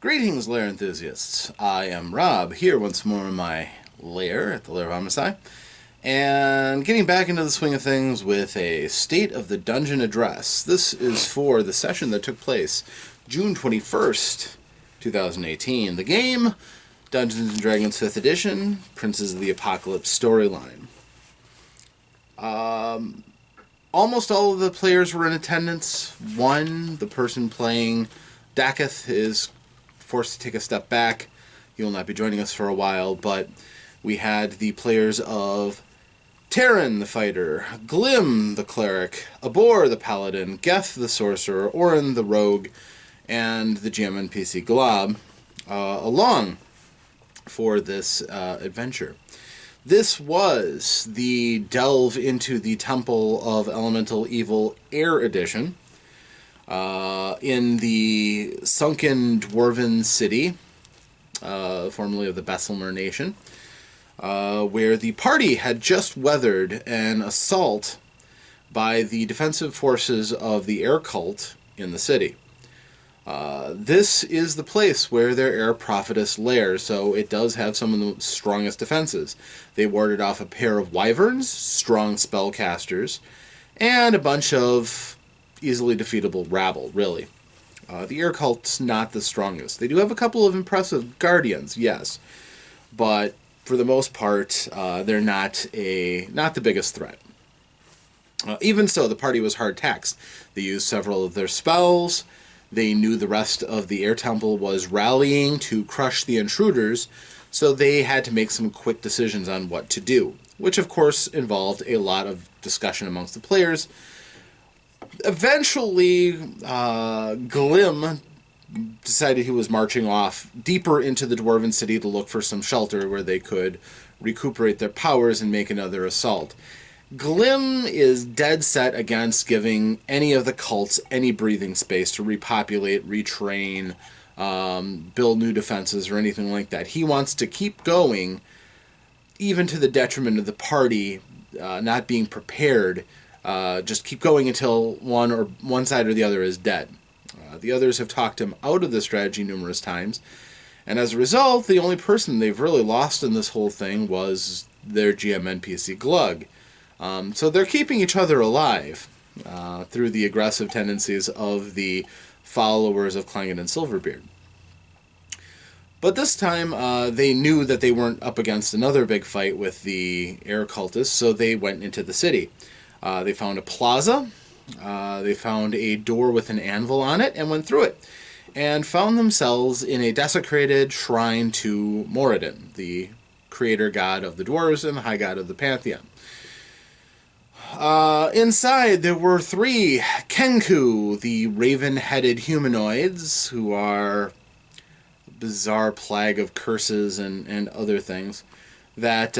Greetings, lair enthusiasts. I am Rob, here once more in my lair at the lair of OmnusI, and getting back into the swing of things with a State of the Dungeon address. This is for the session that took place June 21st, 2018. The game, Dungeons & Dragons 5th Edition, Princes of the Apocalypse storyline. Almost all of the players were in attendance. One, the person playing Daketh, is forced to take a step back. He will not be joining us for a while, but we had the players of Terran the fighter, Glim the cleric, Abor the paladin, Geth the sorcerer, Orin the rogue, and the GM NPC Glob along for this adventure. This was the Delve into the Temple of Elemental Evil Air Edition. In the sunken dwarven city, formerly of the Besselmer Nation, where the party had just weathered an assault by the defensive forces of the air cult in the city. This is the place where their air prophetess lairs, so it does have some of the strongest defenses. They warded off a pair of wyverns, strong spellcasters, and a bunch of easily defeatable rabble, really. The air cult's not the strongest. They do have a couple of impressive guardians, yes, but for the most part, they're not the biggest threat. Even so, the party was hard taxed. They used several of their spells. They knew the rest of the air temple was rallying to crush the intruders, so they had to make some quick decisions on what to do, which of course involved a lot of discussion amongst the players. Eventually, Glim decided he was marching off deeper into the dwarven city to look for some shelter where they could recuperate their powers and make another assault. Glim is dead set against giving any of the cults any breathing space to repopulate, retrain, build new defenses, or anything like that. He wants to keep going, even to the detriment of the party not being prepared. Just keep going until one side or the other is dead. The others have talked him out of the strategy numerous times, and as a result, the only person they've really lost in this whole thing was their GM NPC Glug. So they're keeping each other alive through the aggressive tendencies of the followers of Clangon and Silverbeard. But this time, they knew that they weren't up against another big fight with the air cultists, so they went into the city. They found a plaza, they found a door with an anvil on it, and went through it, and found themselves in a desecrated shrine to Moradin, the creator god of the dwarves and the high god of the pantheon. Inside, there were 3 Kenku, the raven-headed humanoids, who are a bizarre plague of curses and other things, that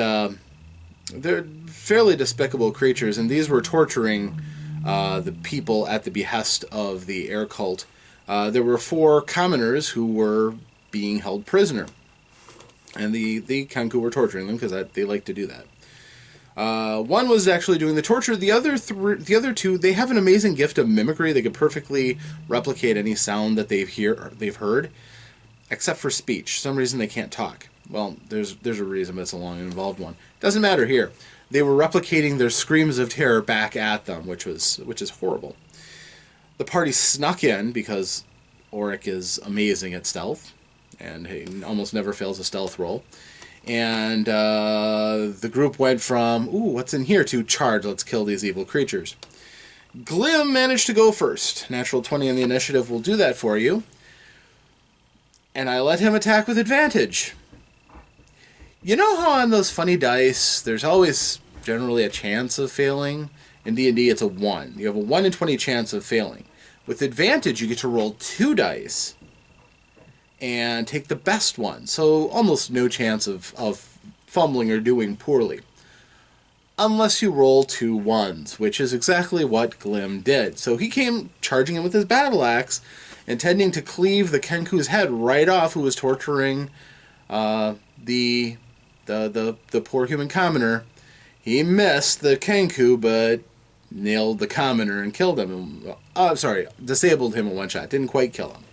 they're fairly despicable creatures, and these were torturing the people at the behest of the air cult. There were 4 commoners who were being held prisoner, and the Kenku were torturing them because they like to do that. One was actually doing the torture. The other 2, they have an amazing gift of mimicry. They could perfectly replicate any sound that they've heard, except for speech. For some reason they can't talk. Well, there's a reason, but it's a long and involved one. Doesn't matter here. They were replicating their screams of terror back at them, which is horrible. The party snuck in because Auric is amazing at stealth, and he almost never fails a stealth roll. And the group went from, ooh, what's in here, to charge, let's kill these evil creatures. Glim managed to go first. Natural 20 on the initiative will do that for you. And I let him attack with advantage. You know how on those funny dice, there's always generally a chance of failing? In D&D, it's a 1. You have a 1 in 20 chance of failing. With advantage, you get to roll 2 dice and take the best one. So almost no chance of fumbling or doing poorly. Unless you roll 2 1s, which is exactly what Glim did. So he came charging in with his battle axe, intending to cleave the Kenku's head right off, who was torturing the poor human commoner. He missed the Kenku, but nailed the commoner and killed him. Disabled him in one shot. Didn't quite kill him.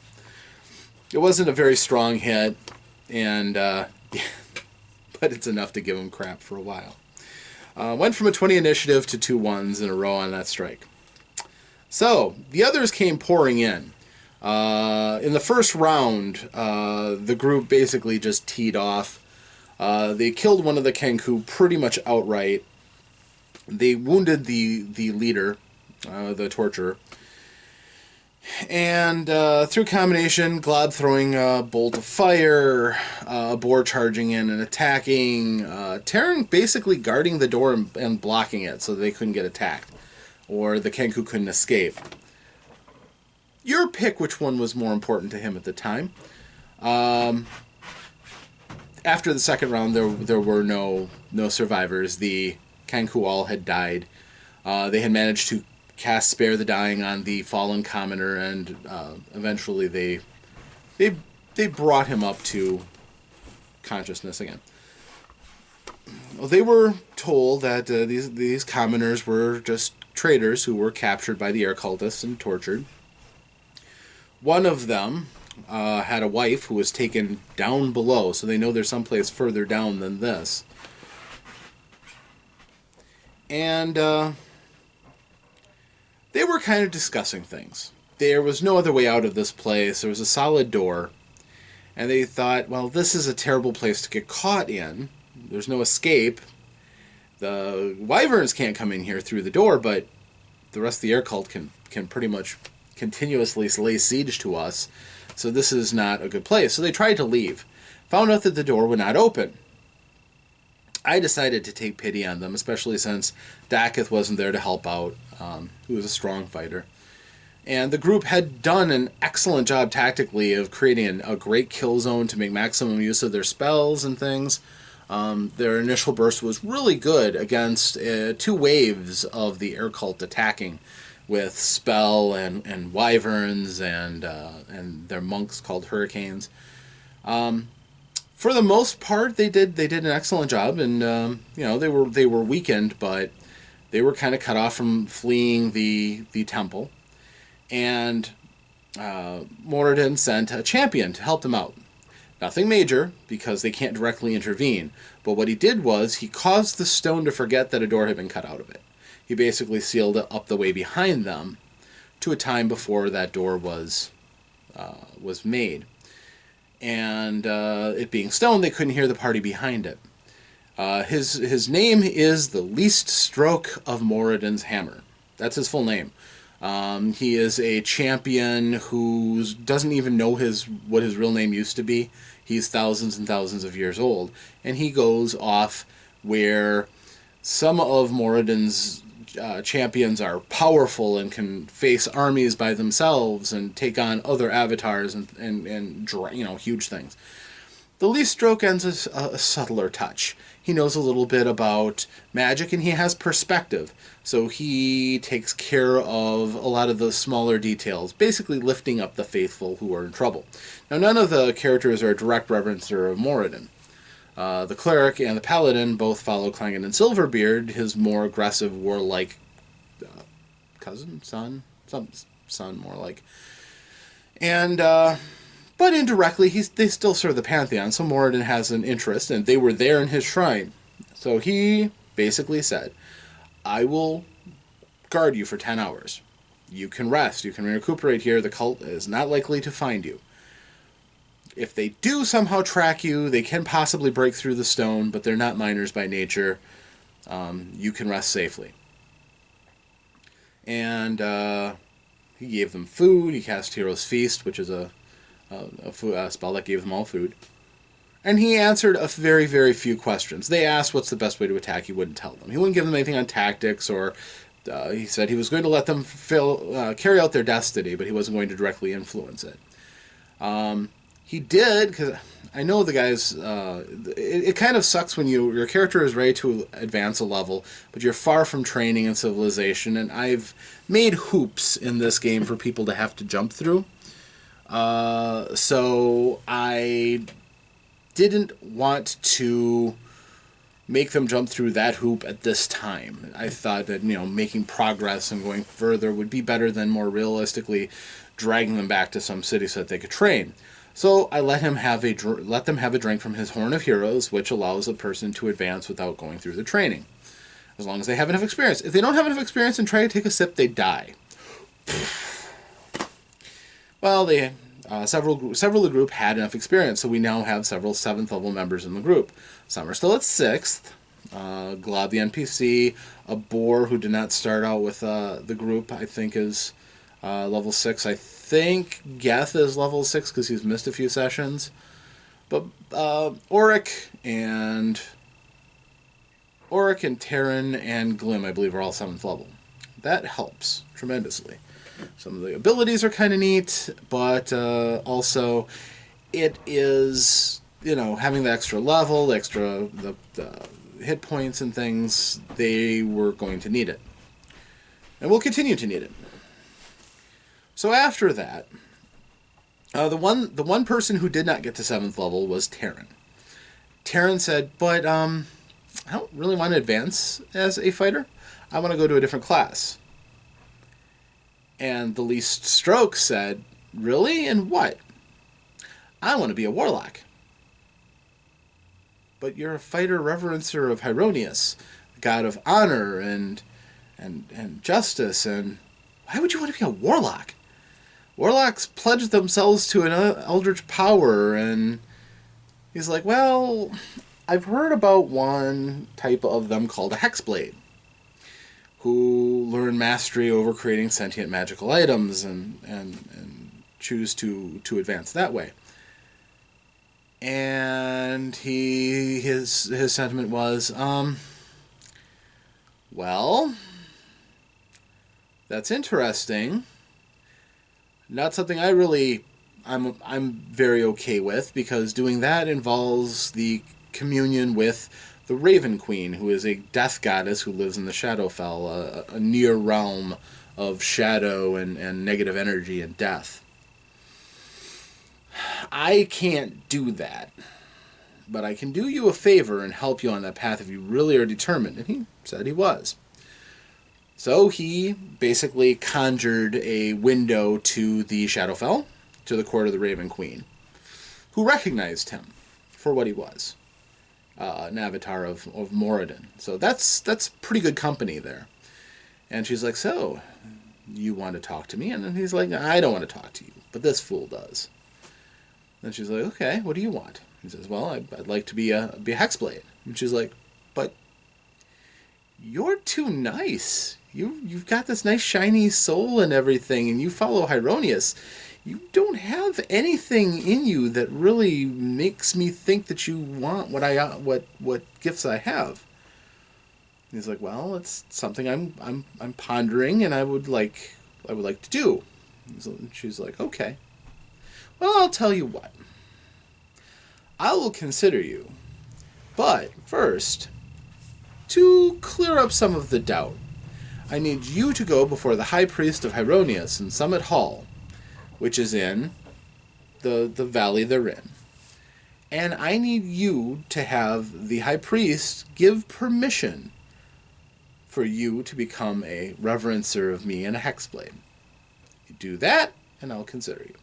It wasn't a very strong hit, and but it's enough to give him crap for a while. Went from a 20 initiative to 2 1s in a row on that strike. So, the others came pouring in. In the first round, the group basically just teed off. They killed one of the Kenku pretty much outright. They wounded the leader, the torturer. And through combination, Glob throwing a bolt of fire, Boar charging in and attacking, Terran basically guarding the door and blocking it so they couldn't get attacked, or the Kenku couldn't escape. Your pick which one was more important to him at the time. After the second round, there were no survivors. The Kenku all had died. They had managed to cast Spare the Dying on the fallen commoner, and eventually they brought him up to consciousness again. Well, they were told that these commoners were just traitors who were captured by the air cultists and tortured. One of them had a wife who was taken down below, so they know there's someplace further down than this. And they were kind of discussing things. There was no other way out of this place. There was a solid door. And they thought, well, this is a terrible place to get caught in. There's no escape. The wyverns can't come in here through the door, but the rest of the air cult can pretty much continuously lay siege to us. So this is not a good place. So they tried to leave. Found out that the door would not open. I decided to take pity on them, especially since Dakith wasn't there to help out, who was a strong fighter. And the group had done an excellent job tactically of creating a great kill zone to make maximum use of their spells and things. Their initial burst was really good against 2 waves of the air cult attacking with spell and wyverns and their monks called hurricanes. For the most part, they did an excellent job, and they were weakened, but they were kind of cut off from fleeing the temple. And Moradin sent a champion to help them out. Nothing major, because they can't directly intervene. But what he did was he caused the stone to forget that a door had been cut out of it. He basically sealed it up the way behind them to a time before that door was made. And it being stone, they couldn't hear the party behind it. His name is the Least Stroke of Moradin's Hammer. That's his full name. He is a champion who doesn't even know what his real name used to be. He's thousands and thousands of years old. And he goes off where some of Moradin's champions are powerful and can face armies by themselves and take on other avatars and huge things. The Least Stroke ends a subtler touch. He knows a little bit about magic, and he has perspective. So he takes care of a lot of the smaller details, basically lifting up the faithful who are in trouble. Now, none of the characters are a direct referencer of Moradin. The cleric and the paladin both follow Clangon and Silverbeard, his more aggressive, warlike cousin, son more like. And but indirectly, they still serve the Pantheon, so Moradin has an interest, and they were there in his shrine. So he basically said, I will guard you for 10 hours. You can rest, you can recuperate here, the cult is not likely to find you. If they do somehow track you, they can possibly break through the stone, but they're not miners by nature. You can rest safely. And he gave them food. He cast Hero's Feast, which is a spell that gave them all food. And he answered a very, very few questions. They asked what's the best way to attack. He wouldn't tell them. He wouldn't give them anything on tactics, or he said he was going to let them carry out their destiny, but he wasn't going to directly influence it. He did, because I know the guys, it kind of sucks when your character is ready to advance a level, but you're far from training and civilization, and I've made hoops in this game for people to have to jump through. So I didn't want to make them jump through that hoop at this time. I thought that, making progress and going further would be better than more realistically dragging them back to some city so that they could train. So I let them have a drink from his Horn of Heroes, which allows a person to advance without going through the training, as long as they have enough experience. If they don't have enough experience and try to take a sip, they die. Well, several of the group had enough experience, so we now have several 7th level members in the group. Some are still at 6th. Glob the NPC, a boar who did not start out with the group, I think is level 6. I think Geth is level 6 because he's missed a few sessions. But Auric and Terran and Glim, I believe, are all 7th level. That helps tremendously. Some of the abilities are kind of neat, but also it is, having the extra level, the hit points and things, they were going to need it. And will continue to need it. So after that, the one person who did not get to 7th level was Terran. Terran said, but I don't really want to advance as a fighter. I want to go to a different class. And the least stroke said, really? And what? I want to be a warlock. But you're a fighter reverencer of Hieronius, the god of honor and justice, and why would you want to be a warlock? Warlocks pledge themselves to an eldritch power, and he's like, well, I've heard about one type of them called a hexblade, who learn mastery over creating sentient magical items and choose to advance that way. And his sentiment was, well, that's interesting. Not something I'm very okay with, because doing that involves the communion with the Raven Queen, who is a death goddess who lives in the Shadowfell, a near realm of shadow and negative energy and death. I can't do that, but I can do you a favor and help you on that path if you really are determined. And he said he was. So he basically conjured a window to the Shadowfell, to the court of the Raven Queen, who recognized him for what he was, an avatar of Moradin. So that's pretty good company there. And she's like, so, you want to talk to me? And then he's like, I don't want to talk to you, but this fool does. And she's like, okay, what do you want? He says, well, I'd like to be a hexblade. And she's like, but you're too nice. You've got this nice shiny soul and everything, and you follow Hieronius. You don't have anything in you that really makes me think that you want what gifts I have. And he's like, well, it's something I'm pondering, and I would like to do. And she's like, okay. Well, I'll tell you what. I will consider you. But first, to clear up some of the doubt, I need you to go before the High Priest of Hieronius in Summit Hall, which is in the valley they're in. And I need you to have the High Priest give permission for you to become a reverencer of me and a hexblade. You do that, and I'll consider you.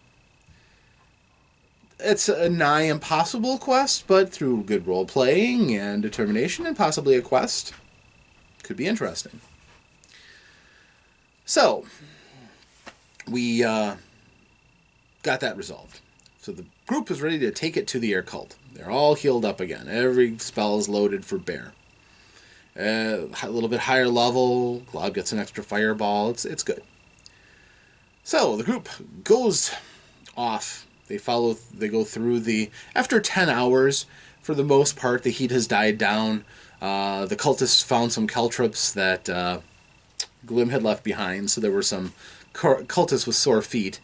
It's a nigh impossible quest, but through good role-playing and determination and possibly a quest, could be interesting. So, we got that resolved. So the group is ready to take it to the air cult. They're all healed up again. Every spell is loaded for bear. A little bit higher level. Glob gets an extra fireball. It's good. So the group goes off. They go through after 10 hours, for the most part, the heat has died down. The cultists found some caltrops that Glim had left behind, so there were some cultists with sore feet.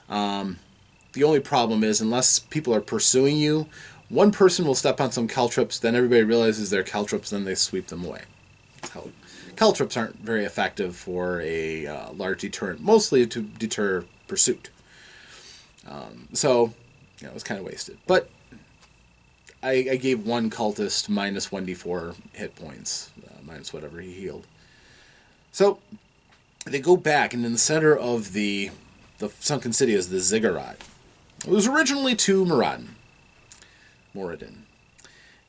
The only problem is, unless people are pursuing you, one person will step on some caltrops, then everybody realizes they're caltrops, then they sweep them away. Caltrops aren't very effective for a large deterrent, mostly to deter pursuit. So, it was kind of wasted. But I gave one cultist minus 1d4 hit points, minus whatever he healed. So, they go back, and in the center of the sunken city is the ziggurat. It was originally to Moradin.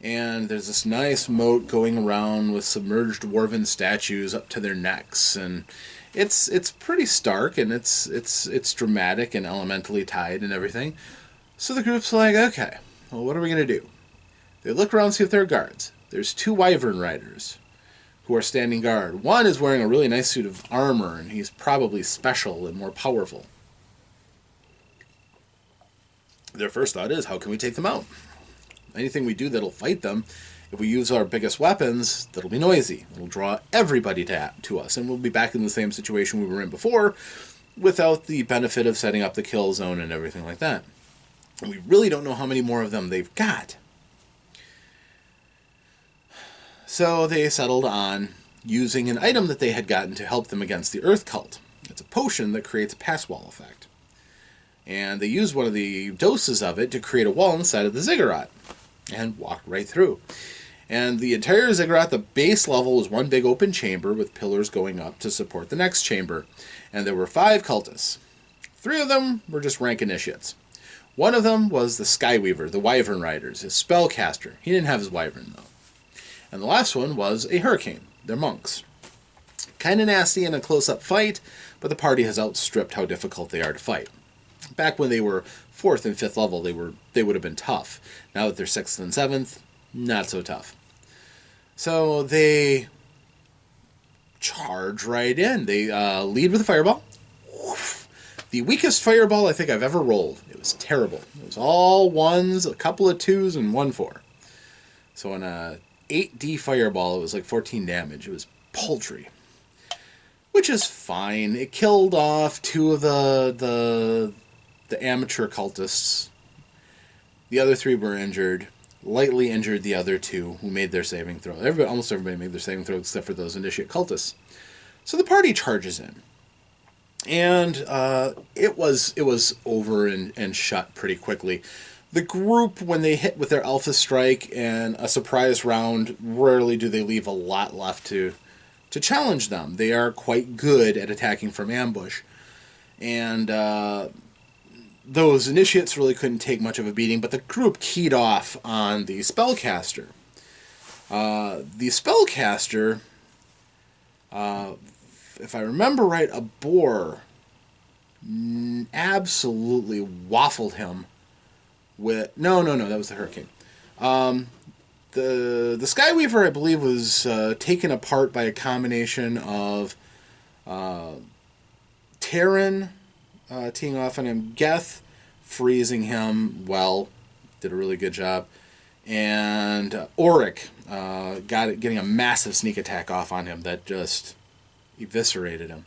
And there's this nice moat going around with submerged dwarven statues up to their necks, and it's pretty stark, and it's dramatic and elementally tied and everything. So the group's like, okay, well, what are we gonna do? They look around, see if there are guards. There's two wyvern riders who are standing guard. One is wearing a really nice suit of armor, and he's probably special and more powerful. Their first thought is, how can we take them out? Anything we do that'll fight them, if we use our biggest weapons, that'll be noisy. It'll draw everybody to us, and we'll be back in the same situation we were in before without the benefit of setting up the kill zone and everything like that. And we really don't know how many more of them they've got. So they settled on using an item that they had gotten to help them against the Earth Cult. It's a potion that creates a pass wall effect. And they used one of the doses of it to create a wall inside of the ziggurat and walked right through. And the entire ziggurat, the base level, was one big open chamber with pillars going up to support the next chamber. And there were 5 cultists. 3 of them were just rank initiates. One of them was the Skyweaver, the Wyvern Riders, his spellcaster. He didn't have his Wyvern, though. And the last one was a Hurricane, their monks. Kind of nasty in a close-up fight, but the party has outstripped how difficult they are to fight. Back when they were 4th and 5th level, they would have been tough. Now that they're 6th and 7th, not so tough. So they charge right in. They lead with a fireball. The weakest fireball I think I've ever rolled. It was terrible. It was all 1s, a couple of 2s, and 1 4. So on a 8D fireball, it was like 14 damage. It was paltry. Which is fine. It killed off 2 of the amateur cultists. The other 3 were injured. Lightly injured the other 2 who made their saving throw. Almost everybody made their saving throw except for those initiate cultists. So the party charges in. And it was over and shut pretty quickly. The group, when they hit with their Alpha Strike and a surprise round, rarely do they leave a lot left to challenge them. They are quite good at attacking from ambush. And those initiates really couldn't take much of a beating, but the group keyed off on the spellcaster. The spellcaster, if I remember right, a boar absolutely waffled him with... No, that was the Hurricane. The Skyweaver, I believe, was taken apart by a combination of Terran teeing off on him, Geth freezing him well, did a really good job, and Auric getting a massive sneak attack off on him that just eviscerated him.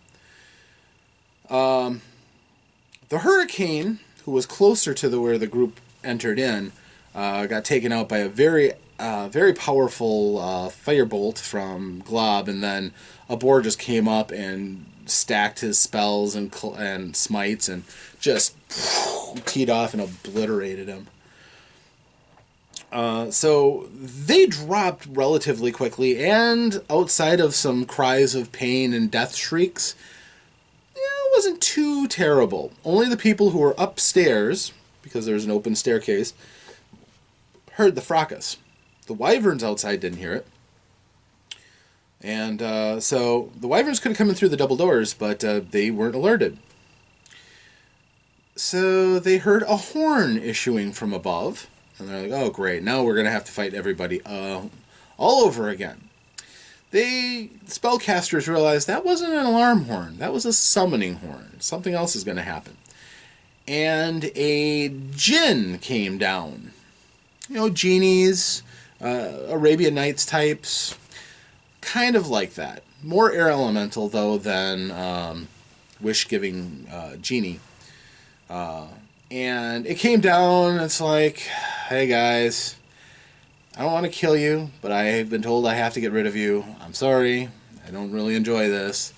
The Hurricane, who was closer to where the group entered in, got taken out by a very powerful firebolt from Glob, and then a boar just came up and stacked his spells and smites and just teed off and obliterated him. So they dropped relatively quickly, and outside of some cries of pain and death shrieks, it wasn't too terrible. Only the people who were upstairs, because there's an open staircase, heard the fracas. The wyverns outside didn't hear it. And so the wyverns could have come in through the double doors, but they weren't alerted. So they heard a horn issuing from above. And they're like, oh, great. Now we're going to have to fight everybody all over again. Spellcasters realized that wasn't an alarm horn. That was a summoning horn. Something else is going to happen. And a djinn came down. You know, genies, Arabian Nights types. Kind of like that. More air elemental, though, than wish-giving genie. And it came down, and it's like, hey guys, I don't want to kill you, but I've been told I have to get rid of you. I'm sorry. I don't really enjoy this.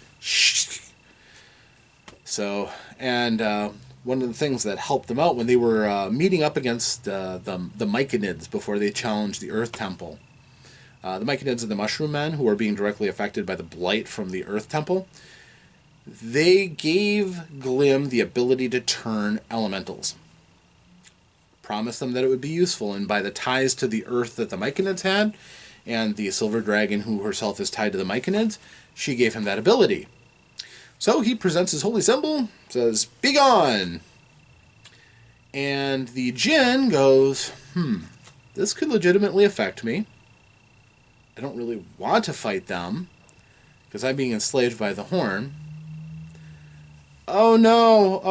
So, and one of the things that helped them out when they were meeting up against the Myconids before they challenged the Earth Temple. The Myconids are the Mushroom Men who are being directly affected by the blight from the Earth Temple. They gave Glim the ability to turn elementals. promised them that it would be useful, and by the ties to the earth that the Myconids had, and the silver dragon who herself is tied to the Myconids, she gave him that ability. So he presents his holy symbol, says, "Be gone!" And the Jinn goes, this could legitimately affect me. I don't really want to fight them, because I'm being enslaved by the horn. Oh no!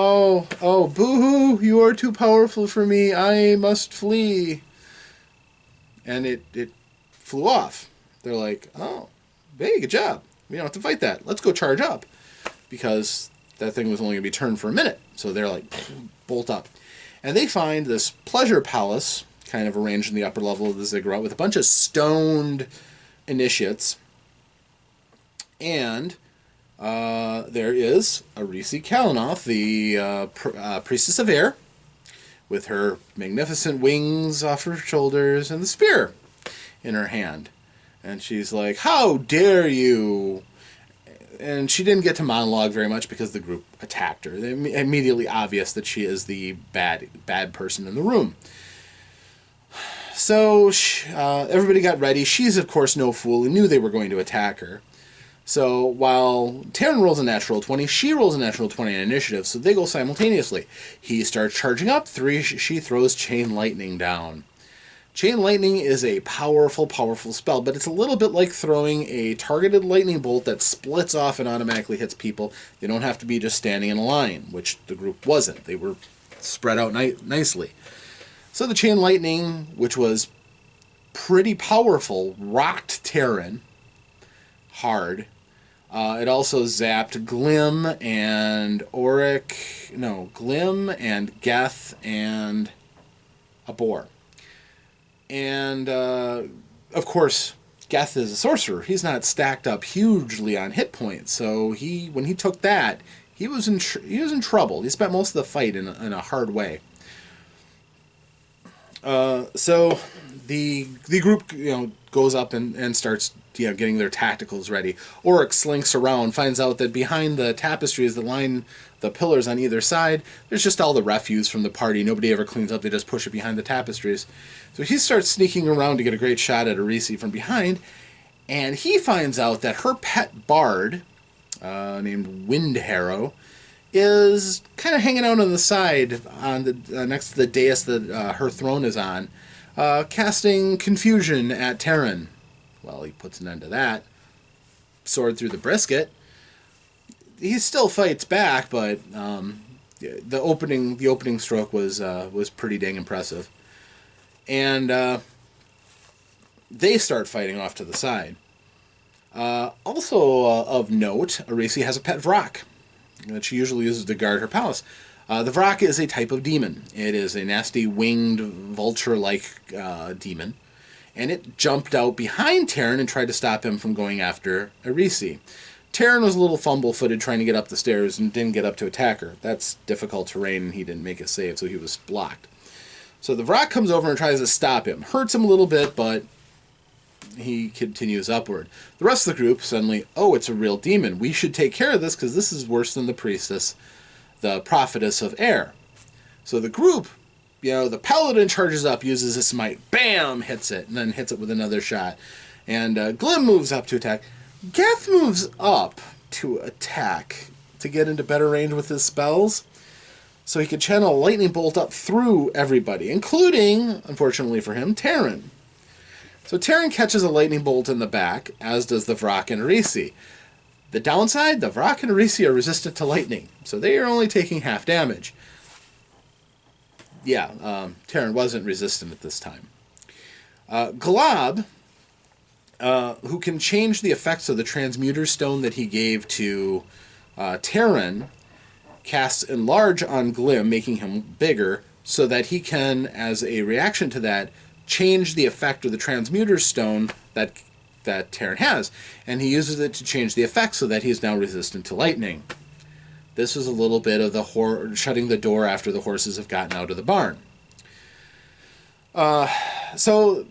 Oh, boo-hoo! You are too powerful for me. I must flee. And it flew off. They're like, oh, hey, good job. We don't have to fight that. Let's go charge up. Because that thing was only going to be turned for a minute. So they're like, bolt up. And they find this pleasure palace, kind of arranged in the upper level of the ziggurat, with a bunch of stoned initiates. And there is Aerisi Kalanoth, the priestess of air, with her magnificent wings off her shoulders and the spear in her hand. And she's like, "How dare you!" And she didn't get to monologue very much because the group attacked her. It's immediately obvious that she is the bad person in the room. So everybody got ready. She's, of course, no fool and knew they were going to attack her. So while Terran rolls a natural 20, she rolls a natural 20 in initiative, so they go simultaneously. He starts charging up. 3, she throws Chain Lightning down. Chain Lightning is a powerful, powerful spell, but it's a little bit like throwing a targeted lightning bolt that splits off and automatically hits people. They don't have to be just standing in a line, which the group wasn't. They were spread out nicely. So the Chain Lightning, which was pretty powerful, rocked Terran hard. It also zapped Glim and Glim and Geth and a boar. And, of course, Geth is a sorcerer. He's not stacked up hugely on hit points. So when he took that, he was in trouble. He spent most of the fight in a hard way. So the group goes up and starts getting their tacticals ready. Oryx slinks around, finds out that behind the tapestries that line the pillars on either side, there's just all the refuse from the party. Nobody ever cleans up. They just push it behind the tapestries. So he starts sneaking around to get a great shot at Aerisi from behind, and he finds out that her pet bard, named Wind Harrow, is kind of hanging out on the side on the next to the dais that her throne is on, casting confusion at Terran. Well, he puts an end to that. Sword through the brisket. He still fights back, but the opening stroke was pretty dang impressive. And they start fighting off to the side. Also of note, Aerisi has a pet Vrak that she usually uses to guard her palace. The Vrak is a type of demon. It is a nasty winged vulture-like demon. And it jumped out behind Terran and tried to stop him from going after Aerisi. Terran was a little fumble-footed trying to get up the stairs and didn't get up to attack her. That's difficult terrain, and he didn't make a save, so he was blocked. So the Vrak comes over and tries to stop him. Hurts him a little bit, but he continues upward. The rest of the group suddenly, oh, it's a real demon. We should take care of this because this is worse than the priestess, the prophetess of air. So the group, the paladin charges up, uses his smite, bam, hits it, and then hits it with another shot. And Glim moves up to attack. Geth moves up to attack to get into better range with his spells, so he could channel a lightning bolt up through everybody, including, unfortunately for him, Terran. So Terran catches a lightning bolt in the back, as does the Vrak and Aerisi. The downside, the Vrak and Aerisi are resistant to lightning, so they are only taking half damage. Yeah, Terran wasn't resistant at this time. Glob, who can change the effects of the transmuter stone that he gave to Terran, casts Enlarge on Glim, making him bigger, so that he can, as a reaction to that, change the effect of the transmuter stone that Terran has. And he uses it to change the effect so that he's now resistant to lightning. This is a little bit of the shutting the door after the horses have gotten out of the barn. So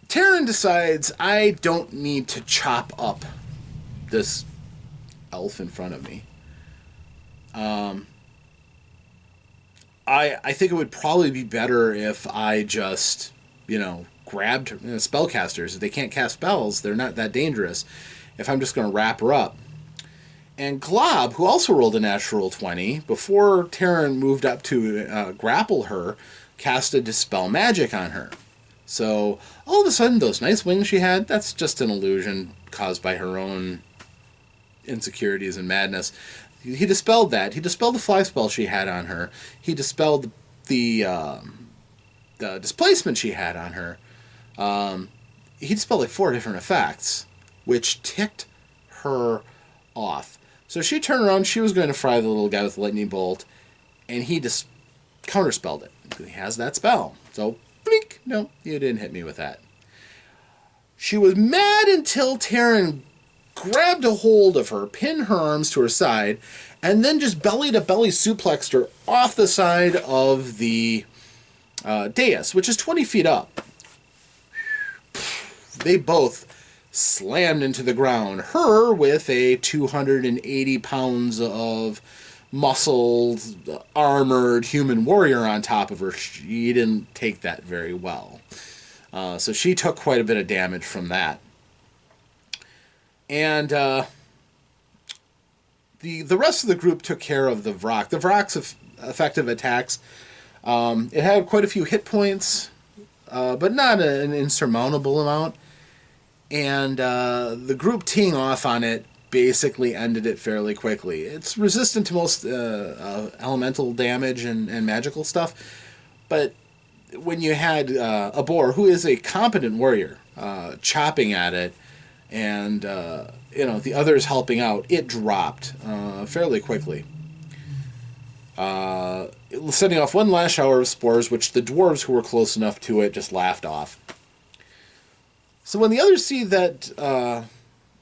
Terran decides, I don't need to chop up this elf in front of me. I think it would probably be better if I just, grabbed spellcasters. If they can't cast spells, they're not that dangerous. If I'm just going to wrap her up. And Glob, who also rolled a natural 20, before Terran moved up to grapple her, cast a Dispel Magic on her. So all of a sudden, those nice wings she had, that's just an illusion caused by her own insecurities and madness. He dispelled that. He dispelled the fly spell she had on her. He dispelled the displacement she had on her. He dispelled like 4 different effects, which ticked her off. So she turned around. She was going to fry the little guy with the lightning bolt, and he just counterspelled it. He has that spell. So, blink. No, you didn't hit me with that. She was mad until Terran grabbed a hold of her, pinned her arms to her side, and then just belly-to-belly suplexed her off the side of the dais, which is 20 feet up. They both slammed into the ground. Her with a 280 pounds of muscled, armored human warrior on top of her. She didn't take that very well. So she took quite a bit of damage from that. And the rest of the group took care of the Vrak. The Vrak's effective attacks, it had quite a few hit points, but not an insurmountable amount. And the group teeing off on it basically ended it fairly quickly. It's resistant to most elemental damage and magical stuff, but when you had a boar, who is a competent warrior, chopping at it, and the others helping out, it dropped fairly quickly, setting off one last shower of spores, which the dwarves who were close enough to it just laughed off. So when the others see that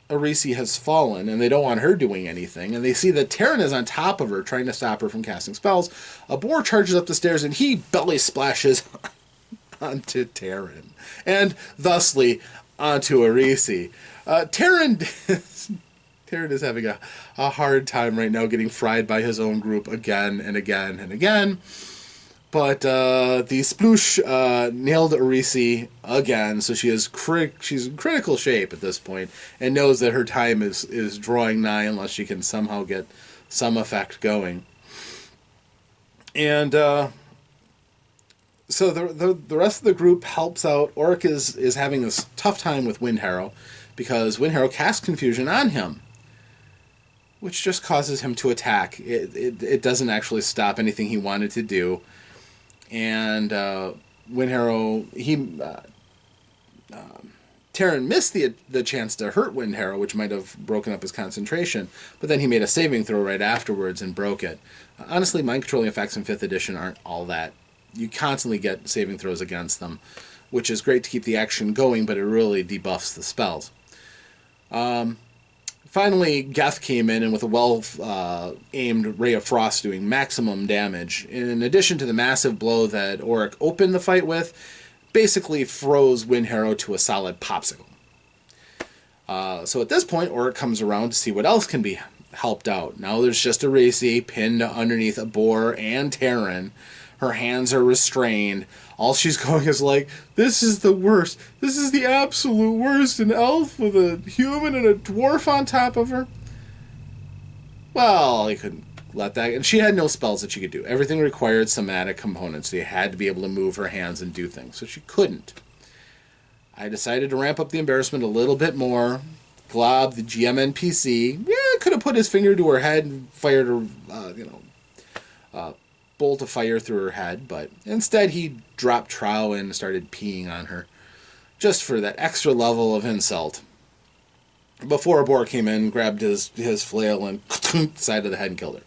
Aerisi has fallen, and they don't want her doing anything, and they see that Terran is on top of her, trying to stop her from casting spells, a boar charges up the stairs, and he belly splashes onto Terran, and thusly onto Aerisi. Terran is having a hard time right now getting fried by his own group again and again and again. But the sploosh nailed Aerisi again, so she's in critical shape at this point, and knows that her time is drawing nigh unless she can somehow get some effect going. And so the rest of the group helps out. Oric is having this tough time with Wind Harrow, because Wind Harrow casts Confusion on him, which just causes him to attack. It doesn't actually stop anything he wanted to do. And Wind Harrow, Terran missed the chance to hurt Wind Harrow, which might have broken up his concentration, but then he made a saving throw right afterwards and broke it. Honestly, mind controlling effects in 5th edition aren't all that. You constantly get saving throws against them, which is great to keep the action going, but it really debuffs the spells. Finally, Geth came in, and with a well-aimed Ray of Frost doing maximum damage, in addition to the massive blow that Oric opened the fight with, basically froze Wind Harrow to a solid popsicle. So at this point, Oric comes around to see what else can be helped out. Now there's just Aerisi pinned underneath a boar and Terran. Her hands are restrained. All she's going is like, this is the worst. This is the absolute worst. An elf with a human and a dwarf on top of her. Well, he couldn't let that. And she had no spells that she could do. Everything required somatic components. So you had to be able to move her hands and do things. So she couldn't. I decided to ramp up the embarrassment a little bit more. Glob, the GM NPC, could have put his finger to her head and fired her, bolt of fire through her head, but instead he dropped trow and started peeing on her, just for that extra level of insult. Before a boar came in, grabbed his flail and side of the head and killed her.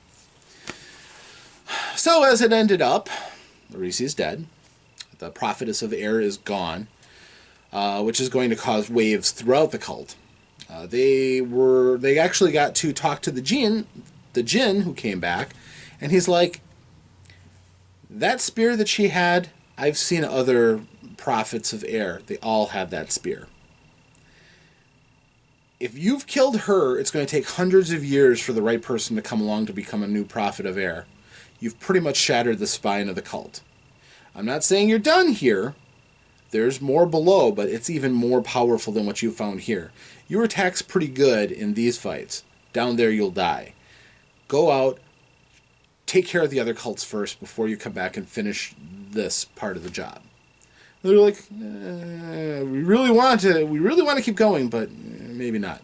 So as it ended up, Aerisi's dead. The prophetess of air is gone, which is going to cause waves throughout the cult. They actually got to talk to the Jinn who came back, and he's like, that spear that she had, I've seen other prophets of air. They all have that spear. If you've killed her, it's going to take hundreds of years for the right person to come along to become a new prophet of air. you've pretty much shattered the spine of the cult. I'm not saying you're done here. There's more below, but it's even more powerful than what you found here. Your attack's pretty good in these fights. Down there, you'll die. Go out, take care of the other cults first before you come back and finish this part of the job. They're like, we really want to keep going, but maybe not.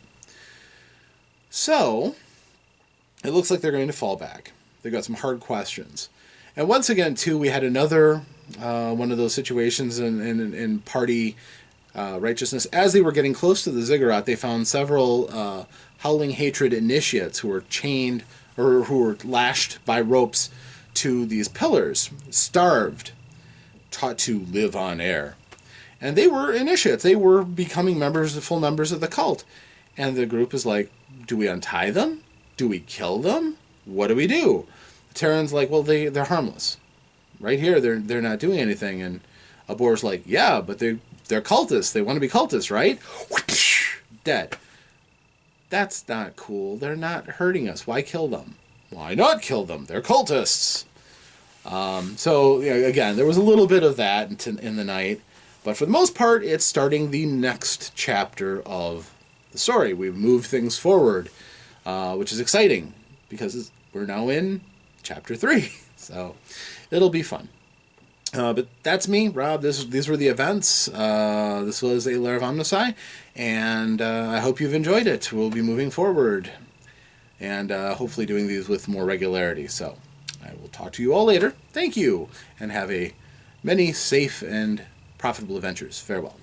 So, it looks like they're going to fall back. They've got some hard questions. And once again, too, we had another one of those situations in party righteousness. As they were getting close to the ziggurat, they found several Howling Hatred initiates who were chained or who were lashed by ropes to these pillars, starved, taught to live on air. And they were initiates. They were becoming full members of the cult. And the group is like, do we untie them? Do we kill them? What do we do? Terran's like, well, they're harmless. Right here, they're not doing anything. And Abor's like, yeah, but they're cultists. They want to be cultists, right? Dead. That's not cool. They're not hurting us. Why kill them? Why not kill them? They're cultists. So, again, there was a little bit of that in the night. But for the most part, it's starting the next chapter of the story. We've moved things forward, which is exciting because we're now in chapter 3. So it'll be fun. But that's me, Rob. These were the events. This was a layer of OmnusI, and I hope you've enjoyed it. We'll be moving forward and hopefully doing these with more regularity. So I will talk to you all later. Thank you, and have many safe and profitable adventures. Farewell.